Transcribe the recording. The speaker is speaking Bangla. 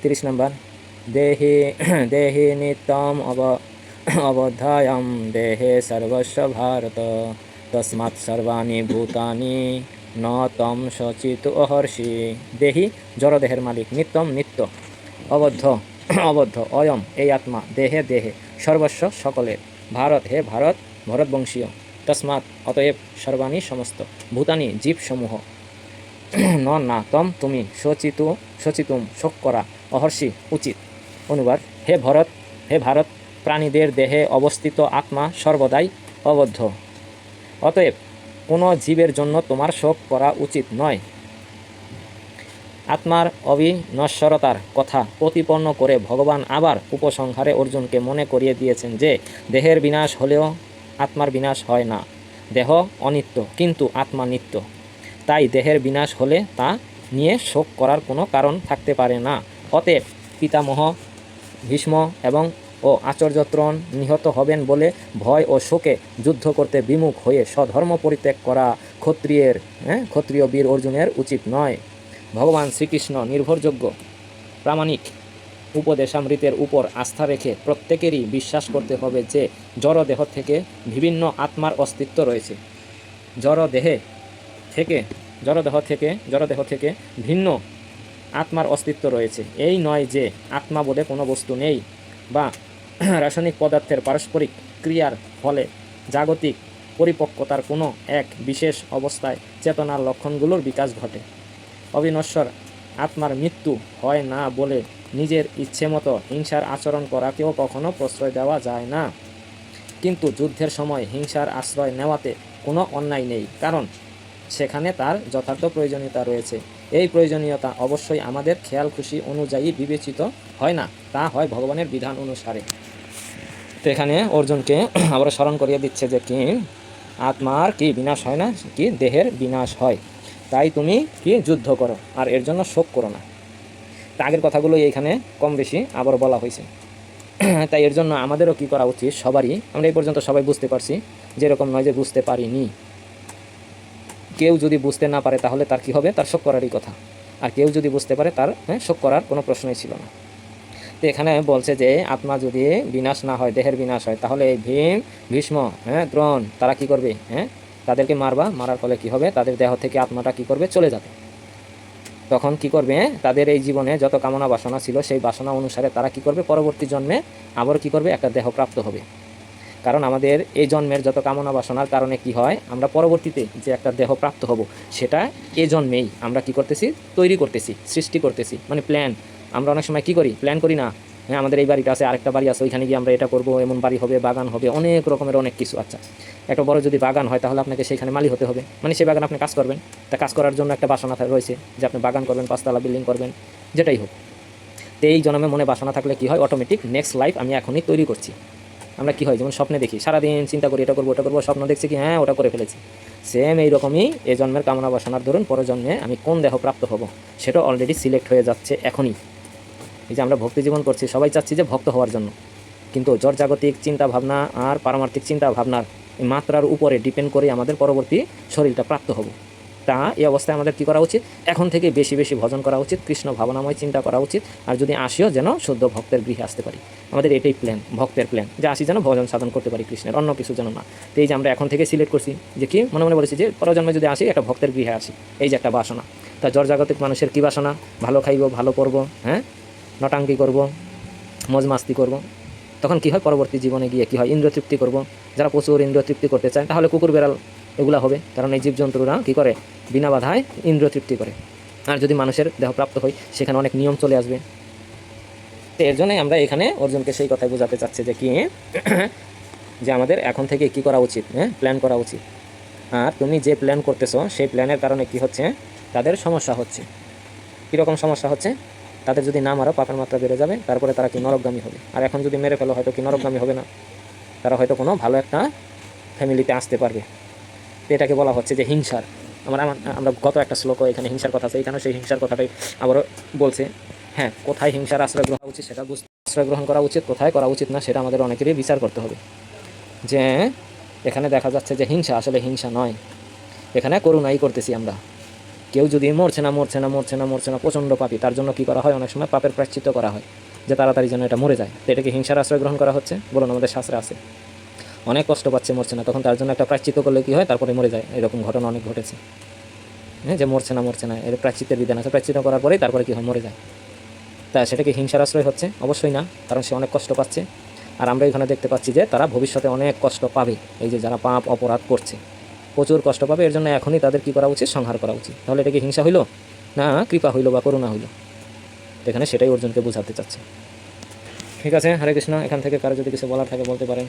30 নম্বর, দেহি দেহি নিত্যম অবধায়াম দেহে সর্বস্ব ভারত তস্মাৎ সর্বাণি ভূতানি ন তম সচিত অহর্ষি। দেহি জড়দেহের মালিক, নিত্যম নিত্য, অবদ্ধ অবদ্ধ, অয়ম এই আত্মা, দেহে দেহে, সর্বস্ব সকলের, ভারত হে ভারত ভরতবংশীয়, তস্মাৎ অতএব, সর্বাণি সমস্ত, ভূতানি জীবসমূহ, ন না তম তুমি, সচিতুম শোক করা, অহর্ষি উচিত। অনুবাদ, হে ভরত, হে ভারত, প্রাণীদের দেহে অবস্থিত আত্মা সর্বদাই অবদ্ধ, অতএব কোনো জীবের জন্য তোমার শোক করা উচিত নয়। আত্মার অবিনশ্বরতার কথা প্রতিপন্ন করে ভগবান আবার উপসংহারে অর্জুনকে মনে করিয়ে দিয়েছেন যে দেহের বিনাশ হলেও আত্মার বিনাশ হয় না। দেহ অনিত্য, কিন্তু আত্মা নিত্য। তাই দেহের বিনাশ হলে তা নিয়ে শোক করার কোনো কারণ থাকতে পারে না। অতএব পিতামহ ভীষ্ম এবং আচার্যত্রণ নিহত হবেন বলে ভয় ও শোকে যুদ্ধ করতে বিমুখ হয়ে স্বধর্ম পরিত্যাগ করা ক্ষত্রিয় বীর অর্জুনের উচিত নয়। ভগবান শ্রীকৃষ্ণ নির্ভরযোগ্য প্রামাণিক উপদেশামৃতের উপর আস্থা রেখে প্রত্যেকেরই বিশ্বাস করতে হবে যে জড়দেহ থেকে বিভিন্ন আত্মার অস্তিত্ব রয়েছে। জড়দেহ থেকে ভিন্ন আত্মার অস্তিত্ব রয়েছে। এই নয় যে আত্মা বলে কোনো বস্তু নেই বা রাসায়নিক পদার্থের পারস্পরিক ক্রিয়ার ফলে জাগতিক পরিপক্কতার কোনো এক বিশেষ অবস্থায় চেতনার লক্ষণগুলোর বিকাশ ঘটে। অবিনশ্বর আত্মার মৃত্যু হয় না বলে নিজের ইচ্ছে মতো হিংসার আচরণ করাকেও কখনো প্রশ্রয় দেওয়া যায় না। কিন্তু যুদ্ধের সময় হিংসার আশ্রয় নেওয়াতে কোনো অন্যায় নেই, কারণ সেখানে তার যথার্থ প্রয়োজনীয়তা রয়েছে। এই প্রয়োজনীয়তা অবশ্যই আমাদের খেয়াল খুশি অনুযায়ী বিবেচিত হয় না, তা হয় ভগবানের বিধান অনুসারে। তো এখানে অর্জুনকে আবার স্মরণ করিয়ে দিচ্ছে যে কি আত্মার কি বিনাশ হয় না, কি দেহের বিনাশ হয়। তাই তুমি কি যুদ্ধ করো আর এর জন্য শোক করো না। তা আগের কথাগুলো এইখানে কম বেশি আবার বলা হয়েছে। তাই এর জন্য আমাদেরও কি করা উচিত, সবারই, আমরা এই পর্যন্ত সবাই বুঝতে পারছি, যেরকম নয় যে বুঝতে পারিনি। কেউ যদি বুঝতে না পারে তাহলে তার কি হবে, তার শোক করারই কথা। আর কেউ যদি বুঝতে পারে তার শোক করার কোনো প্রশ্নই ছিল না। তো এখানে বলছে যে আত্মা যদি বিনাশ না হয়, দেহের বিনাশ হয়, তাহলে ভীষ্ম দ্রোণ তারা কি করবে, তাদেরকে মারার ফলে কি হবে, তাদের দেহ থেকে আত্মাটা কি করবে, চলে যাবে। তখন কি করবে, তাদের এই জীবনে যত কামনা বাসনা ছিল সেই বাসনা অনুসারে তারা কি করবে, পরবর্তী জন্মে আবার কি করবে, একটা দেহ প্রাপ্ত হবে। কারণ আমাদের এই জন্মের যত কামনা বাসনার কারণে কি হয়, আমরা পরবর্তীতে যে একটা দেহ প্রাপ্ত হব সেটা এই জন্মেই আমরা কি করতেছি, তৈরি করতেছি, সৃষ্টি করতেছি, মানে প্ল্যান। আমরা অনেক সময় কি করি, প্ল্যান করি না, আমাদের এই বাড়িটা আছে, আরেকটা বাড়ি আছে, ওইখানে গিয়ে আমরা এটা করব, এমন বাড়ি হবে, বাগান হবে, অনেক রকমের অনেক কিছু। আচ্ছা, একটা বড় যদি বাগান হয় তাহলে আপনাকে সেখানে মালিক হতে হবে, মানে সেই বাগান আপনি কাজ করবেন। তা কাজ করার জন্য একটা বাসনা রয়েছে যে আপনি বাগান করবেন, 5 তলা বিল্ডিং করবেন, যেটাই হোক। তো এই জন্মে মনে বাসনা থাকলে কি হয়, অটোমেটিক নেক্সট লাইফ আমি এখনই তৈরি করছি। আমরা কি হয়, যেমন স্বপ্নে দেখি, সারাদিন চিন্তা করি এটা করবো ওটা করবো, স্বপ্ন দেখছি কি ওটা করে ফেলেছি। সেম এইরকমই এই জন্মের কামনা বাসনার ধরুন পরের জন্মে আমি কোন দেহ প্রাপ্ত হব সেটা অলরেডি সিলেক্ট হয়ে যাচ্ছে এখনই। এই যে আমরা ভক্তি জীবন করছি, সবাই চাচ্ছি যে ভক্ত হওয়ার জন্য, কিন্তু জড়জাগতিক চিন্তা ভাবনা আর পারমার্থিক চিন্তা ভাবনার এই মাত্রার উপরে ডিপেন্ড করে আমাদের পরবর্তী শরীরটা প্রাপ্ত হব। তা এই অবস্থায় আমাদের কী করা উচিত, এখন থেকে বেশি বেশি ভজন করা উচিত, কৃষ্ণ ভাবনাময় চিন্তা করা উচিত। আর যদি আসিও যেন শুদ্ধ ভক্তের গৃহে আসতে পারি, আমাদের এটাই প্ল্যান, ভক্তের প্ল্যান, যে আসি যেন ভজন সাধন করতে পারি কৃষ্ণের, অন্য কিছু যেন না। তো এই যে আমরা এখন থেকে সিলেক্ট করছি যে কি মনে মনে বলেছি যে পরজন্মে যদি আসি একটা ভক্তের গৃহে আসি, এই যে একটা বাসনা। তা জড়জাগতিক মানুষের কী বাসনা, ভালো খাইব, ভালো পড়বো, নটাঙ্কি করব, মজ মাস্তি করব। তখন কি হয়, পরবর্তী জীবনে গিয়ে কি হয়, ইন্দ্রিয় তৃপ্তি করব। যারা প্রচুর ইন্দ্রিয় তৃপ্তি করতে চায় তাহলে কুকুর বেড়াল এগুলা হবে, কারণ এই জীবজন্তুরা কী করে, বিনা বাধায় ইন্দ্রিয় তৃপ্তি করে। আর যদি মানুষের দেহ প্রাপ্ত হয় সেখানে অনেক নিয়ম চলে আসবে। তো এর জন্যই আমরা এখানে অর্জুনকে সেই কথাই বোঝাতে চাচ্ছি যে কি যে আমাদের এখন থেকে কি করা উচিত, প্ল্যান করা উচিত। আর তুমি যে প্ল্যান করতেছো সেই প্ল্যানের কারণে কি হচ্ছে, তাদের সমস্যা হচ্ছে। কীরকম সমস্যা হচ্ছে, তাদের যদি না মারো পাপের মাত্রা বেড়ে যাবে, তারপরে তারা কি নরকগামী হবে। আর এখন যদি মেরে ফেলো হয়তো কি নরকগামী হবে না, তারা হয়তো কোনো ভালো একটা ফ্যামিলিতে আসতে পারবে। তো এটাকে বলা হচ্ছে যে হিংসার। আমরা গত একটা শ্লোক এখানে হিংসার কথা আছে, এখানেও সেই হিংসার কথাটাই আবারও বলছে। কোথায় হিংসার আশ্রয় গ্রহণ উচিত সেটা আশ্রয় গ্রহণ করা উচিত, কোথায় করা উচিত না সেটা আমাদের অনেকেরই বিচার করতে হবে। যে এখানে দেখা যাচ্ছে যে হিংসা আসলে হিংসা নয়, এখানে করুণাই করতেছি আমরা। কেউ যদি মরছে না প্রচণ্ড পাপী, তার জন্য কী করা হয়, অনেক সময় পাপের প্রায়শ্চিত্ত করা হয় যে তাড়াতাড়ি যেন এটা মরে যায়। তো এটাকে হিংসার আশ্রয় গ্রহণ করা হচ্ছে? বলুন, আমাদের শাস্ত্রে আছে। অনেক কষ্ট পাচ্ছে, মরছে না, তখন তার জন্য একটা প্রায়শ্চিত্ত করলে কী হয়, তারপরে মরে যায়। এরকম ঘটনা অনেক ঘটেছে। হ্যাঁ, যে মরছে না এর প্রায়শ্চিত্তের বিধান আছে, প্রায়শ্চিত্ত করার পরেই তারপরে কী হয়, মরে যায়। তা সেটাকে হিংসার আশ্রয় হচ্ছে? অবশ্যই না, কারণ সে অনেক কষ্ট পাচ্ছে। আর আমরা এখানে দেখতে পাচ্ছি যে তারা ভবিষ্যতে অনেক কষ্ট পাবে। এই যে যারা পাপ অপরাধ করছে প্রচুর কষ্ট পাবে, এর জন্য এখনই তাদের কী করা উচিত, সংহার করা উচিত। তাহলে এটা কি হিংসা হইল না কৃপা হইল বা করুণা হইল? এখানে সেটাই অর্জুনকে বোঝাতে চাচ্ছে। ঠিক আছে, হরে কৃষ্ণ। এখান থেকে কারো যদি কিছু বলার থাকে বলতে পারেন।